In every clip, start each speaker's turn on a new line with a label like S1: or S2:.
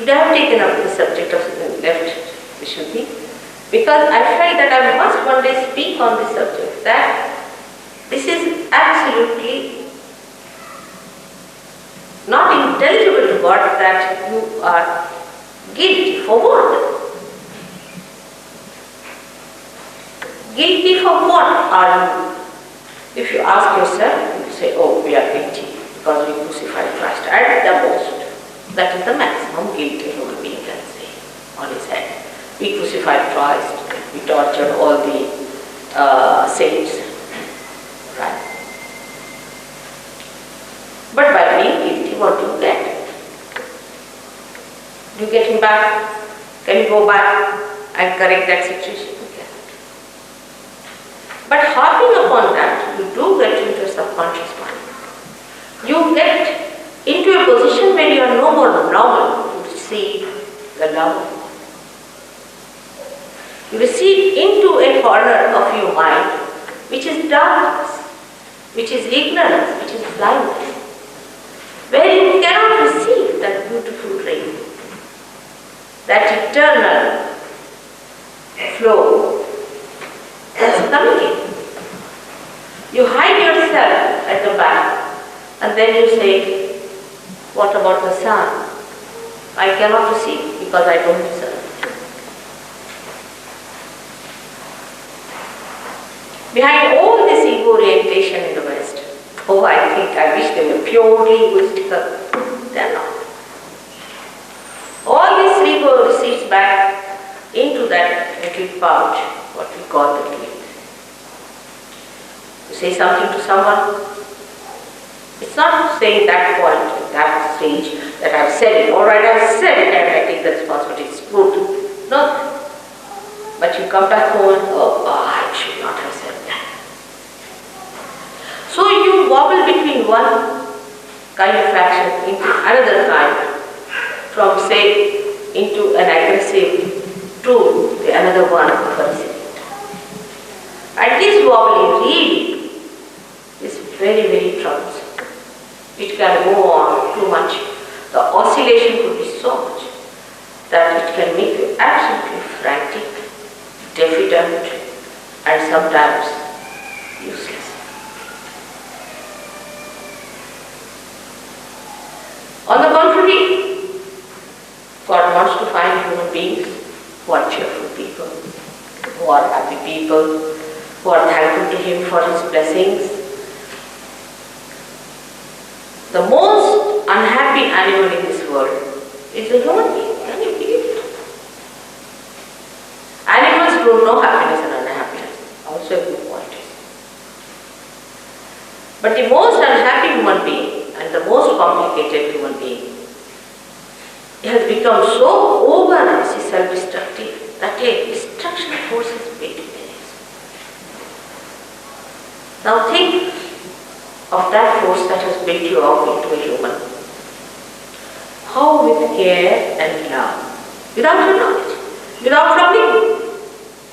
S1: Should I have taken up the subject of left Vishuddhi? Because I felt that I must one day speak on this subject, that this is absolutely not intelligible to God that you are guilty. For what? Guilty for what are you? If you ask yourself, you say, oh, we are guilty because we crucified Christ. At the most, that is the maximum guilt a human being can say on his head. We crucified Christ, we tortured all the saints. Right? But by being guilty, what do you get? Do you get him back? Can you go back and correct that situation? But harping upon that, you do get into a subconscious mind. You get into a position where you are no more normal to receive the love of God. You receive into a corner of your mind which is darkness, which is ignorance, which is blindness, where you cannot receive that beautiful rain, that eternal flow that's coming in. You hide yourself at the back and then you say, what about the sun? I cannot receive because I don't deserve it. Behind all this ego orientation in the West, oh, I wish they were purely egoistical. They are not. All this ego recedes back into that little pouch, what we call the guilt. You say something to someone, it's not saying that point, that stage that I've said it. Alright, I've said it and I take the responsibility, it's good. No. But you come back home and, oh, I should not have said that. So you wobble between one kind of action into another kind, from say into an aggressive to the another one of a recipient. And this wobbling really is very, very troublesome. It can go on too much. The oscillation could be so much that it can make you absolutely frantic, diffident, and sometimes useless. On the contrary, God wants to find human beings who are cheerful people, who are happy people, who are thankful to Him for His blessings. The most unhappy animal in this world is the human being. Can you believe it? Animals don't know happiness and unhappiness. Also a good point. But the most unhappy human being and the most complicated human being has become so over self-destructive that a destruction force is built in it. Now think of that force that has built you up into a human. How with care and love, without your knowledge, without troubling you.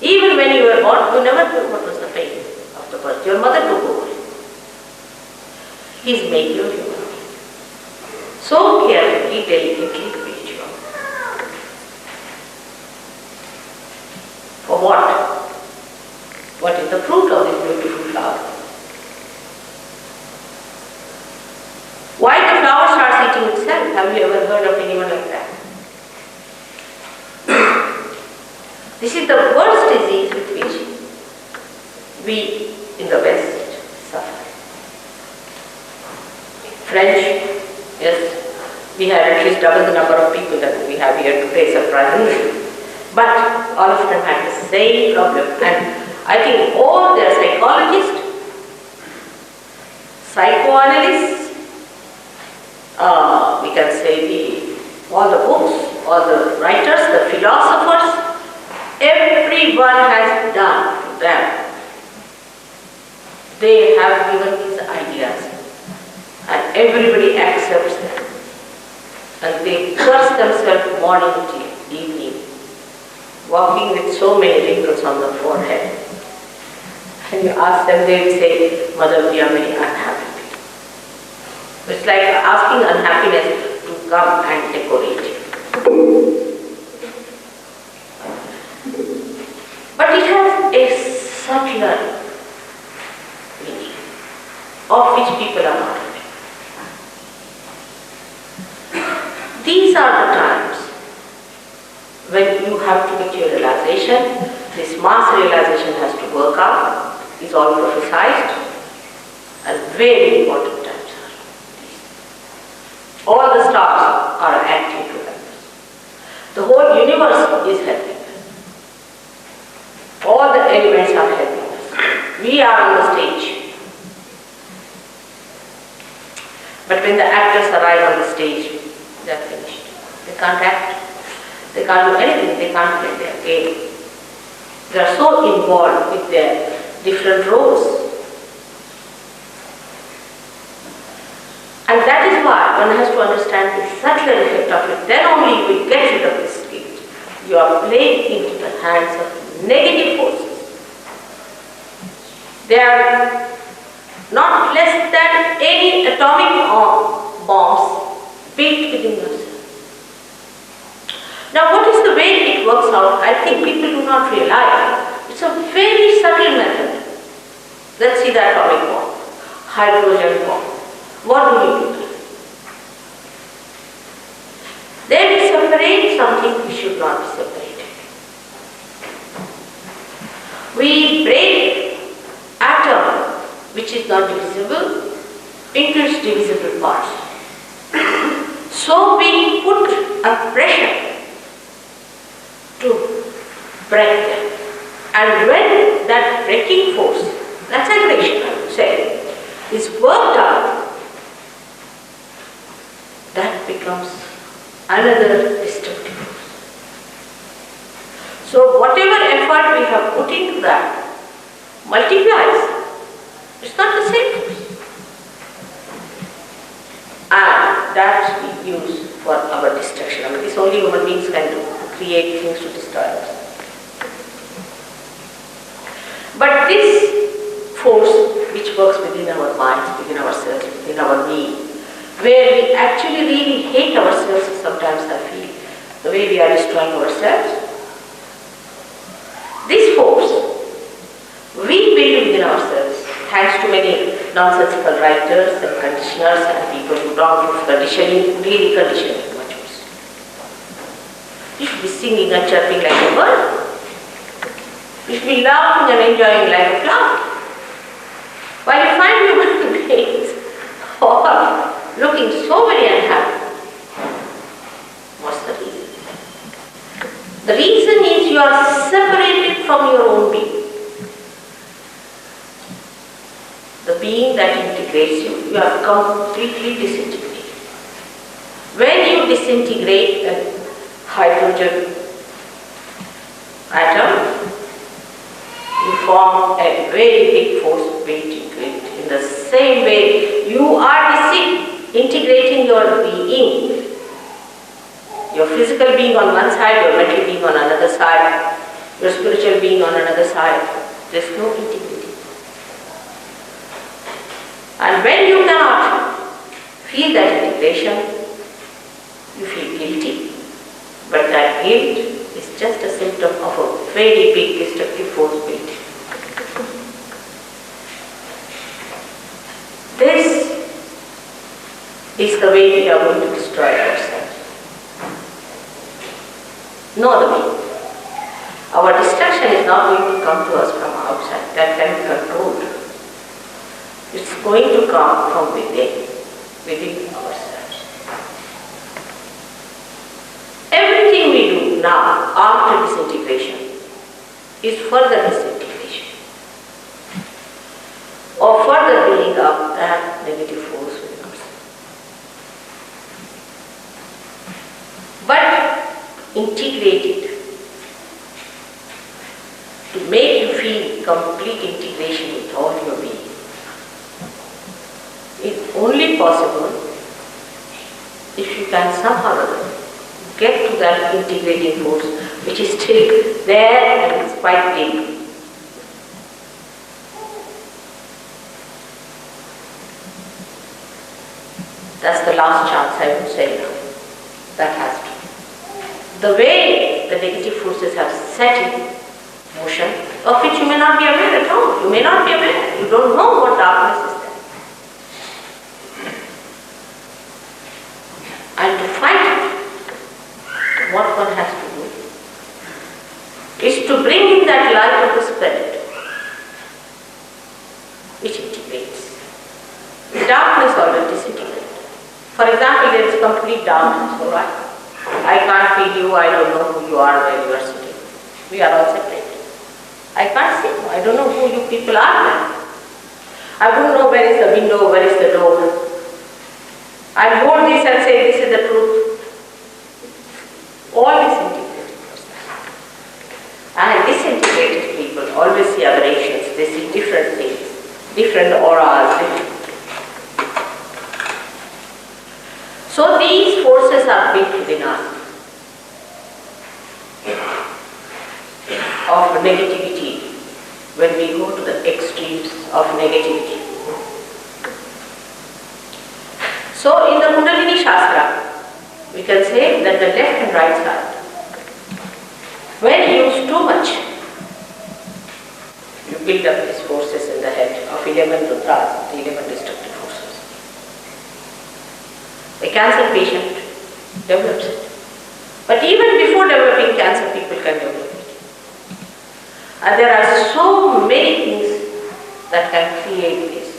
S1: Even when you were born, you never knew what was the pain of the birth. Your mother took over. He's made you a human being. So carefully, delicately built you up. For what? What is the fruit of this beautiful flower? Why the flower starts eating itself? Have you ever heard of anyone like that? This is the worst disease with which we in the West suffer. French, yes, we have at least double the number of people that we have here today, surprisingly. But all of them had the same problem, and I think all their psychologists, psychoanalysts, we can say all the books, all the writers, the philosophers, everyone has done to them. They have given these ideas and everybody accepts them. And they curse themselves morning, evening, walking with so many wrinkles on the forehead. And you ask them, they will say, Mother, we are very unhappy. It's like asking unhappiness to come and decorate you. But it has a subtler meaning, of which people are not aware. These are the times when you have to get your realization. This mass realization has to work out, is all prophesied, and very important times are these. All the stars are acting together. The whole universe is helping us. All the elements are helping us. We are on the stage. But when the actors arrive on the stage, they are finished. They can't act. They can't do anything. They can't play their game. They are so involved with their different roles. And that is why one has to understand the subtler effect of it. Then only you will get rid of this guilt. You are playing into the hands of negative forces. They are not less than any atomic bombs built within yourself. Now what is the way it works out? I think people do not realize. It's a very subtle method. Let's see the atomic bomb, hydrogen bomb. What do we do? They will separate something which should not be separated. We break atom which is not divisible into its divisible parts. So we put a pressure to break them. And when that breaking force, that's aggression I would say, is worked out, that becomes another destructive force. So whatever effort we have put into that multiplies. It's not the same force. And that we use for our destruction. I mean, this only human beings can do, to create things to destroy us. But this force which works within our minds, within ourselves, within our being, where we actually really hate ourselves, sometimes I feel, the way we are destroying ourselves. This force, we build within ourselves, thanks to many nonsensical writers and conditioners and people who talk of conditioning, really conditioning much worse. You should be singing and chirping like a bird. You should be laughing and enjoying like a flower. While you find human beings all looking so very unhappy. What's the reason? The reason is you are separated from your own being. The being that integrates you, you are completely disintegrated. When you disintegrate a hydrogen atom, you form a very big force weight into it. In the same way, you are integrating your being, your physical being on one side, your mental being on another side, your spiritual being on another side. There is no integrity. And when you cannot feel that integration, you feel guilty. But that guilt is just a symptom of a very big destructive force built. This is the way we are going to destroy ourselves. No other way. Our destruction is not going to come to us from outside. That can be controlled. It's going to come from within ourselves. Everything we do now, after disintegration, is further disintegration, or further building up that negative force within us. But integrated, to make you feel complete integration with all your being, is only possible if you can somehow or other get to that integrating force which is still there and it's quite deep. That's the last chance I would say now. That has to be. the way the negative forces have set in motion, of which you may not be aware at all. You may not be aware. You don't know what darkness is there. And to fight it, what one has to do is to bring in that light of the Spirit, which integrates. The darkness always disintegrates. For example, there is complete darkness, alright? I can't feel you, I don't know who you are, where you are sitting. We are all separate. I can't see you, I don't know who you people are now. I wouldn't know where is the window, where is the door. I hold this and say this is the truth. All disintegrated process. And disintegrated people always see aberrations, they see different things, different auras, different. So these forces are built within us of negativity when we go to the extremes of negativity. So in the Kundalini Shastra, we can say that the left and right side, when used too much, you build up these forces in the head of 11 Rudras, the 11 destructive forces. A cancer patient develops it. But even before developing cancer, people can develop it. And there are so many things that can create this.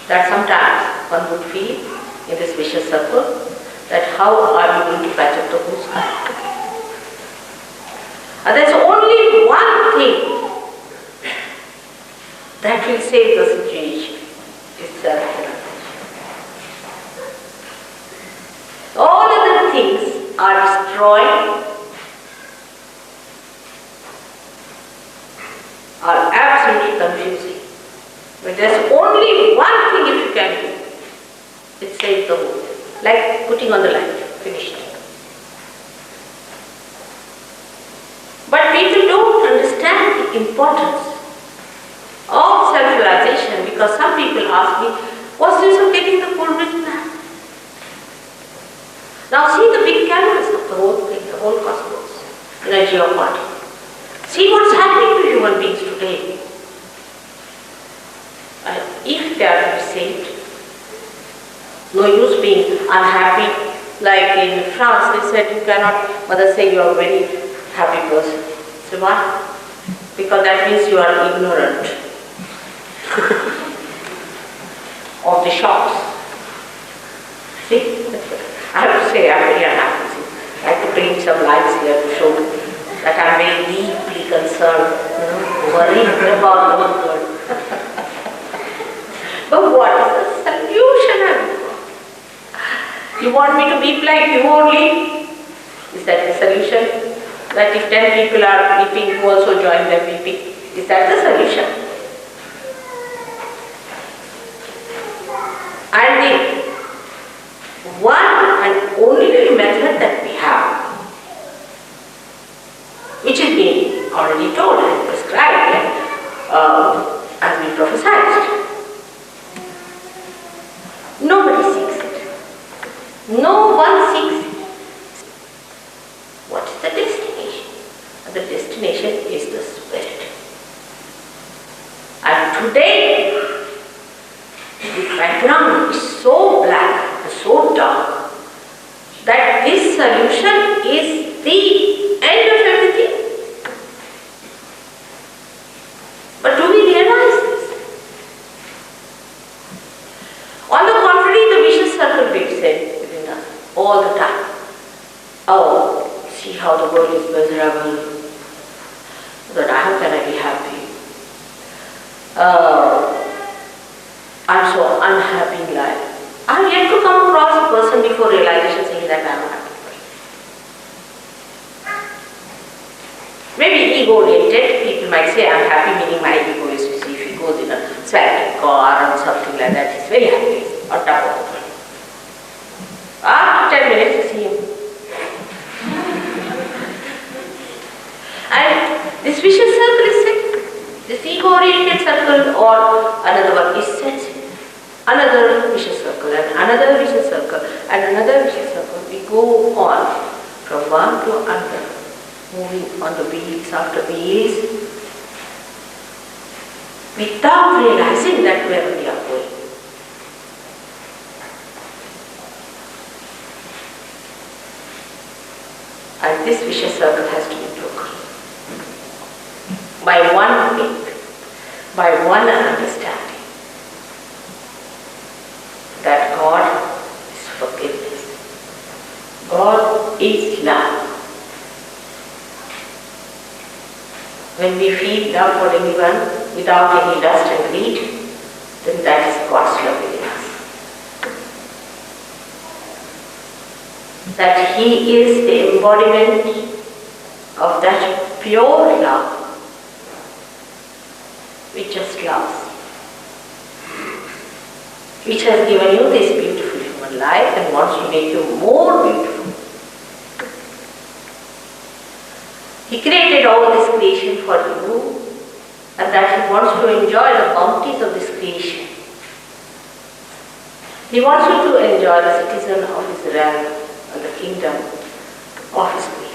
S1: That sometimes one would feel in this vicious circle that how are you going to patch up the whole sky? And there's only one thing that will save the situation. It's self-realization. All other things are destroyed, are absolutely confusing. But there's only one thing if you can do, it saves the whole. Like putting on the light, finished. But people don't understand the importance of self-realization, because some people ask me, what's the use of getting the full vision? Now see the big canvas of the whole thing, the whole cosmos, energy of body. See what's happening to human beings today. And if they are to be saved, no use being unhappy. Like in France, they said you cannot, mother say you are a very happy person. So why? Because that means you are ignorant of the shocks. See? I have to say I am very unhappy. See? I have to bring some lights here to show that I am very deeply concerned, worried about the world. But what is the solution? You want me to weep like you only? Is that the solution? That if 10 people are weeping, you also join them weeping. Is that the solution? And the one and only method that we have, which is being already told and prescribed as we prophesied. Nobody seeks it. No one seeks it. What is the destination? The destination is the Spirit. And today, the background is so black and so dark that this solution is the end of everything. But do we realize this? On the contrary, the vicious circle builds in within us all the time. Oh, see how the world is miserable. But how can I be happy? I'm so unhappy in life. I have yet to come across a person before realization saying that I am a happy person. Maybe ego-oriented, people might say I am happy, meaning my ego is, you see, if he goes in a swanky car or something like that, he's very happy on top of the world. After 10 minutes you see him. And this vicious circle is set. This ego-oriented circle or another one is sensitive. another vicious circle and another vicious circle and another vicious circle. We go on from one to another, moving on the wheels after wheels, without realizing that where we are going. And this vicious circle has to be broken by one faith, by one understanding that God is forgiveness. God is love. When we feel love for anyone without any lust and greed, then that is God's love within us. That He is the embodiment of that pure love which just loves, which has given you this beautiful human life and wants to make you more beautiful. He created all this creation for you, and that He wants to enjoy the bounties of this creation. He wants you to enjoy the citizen of His realm and the kingdom of His creation.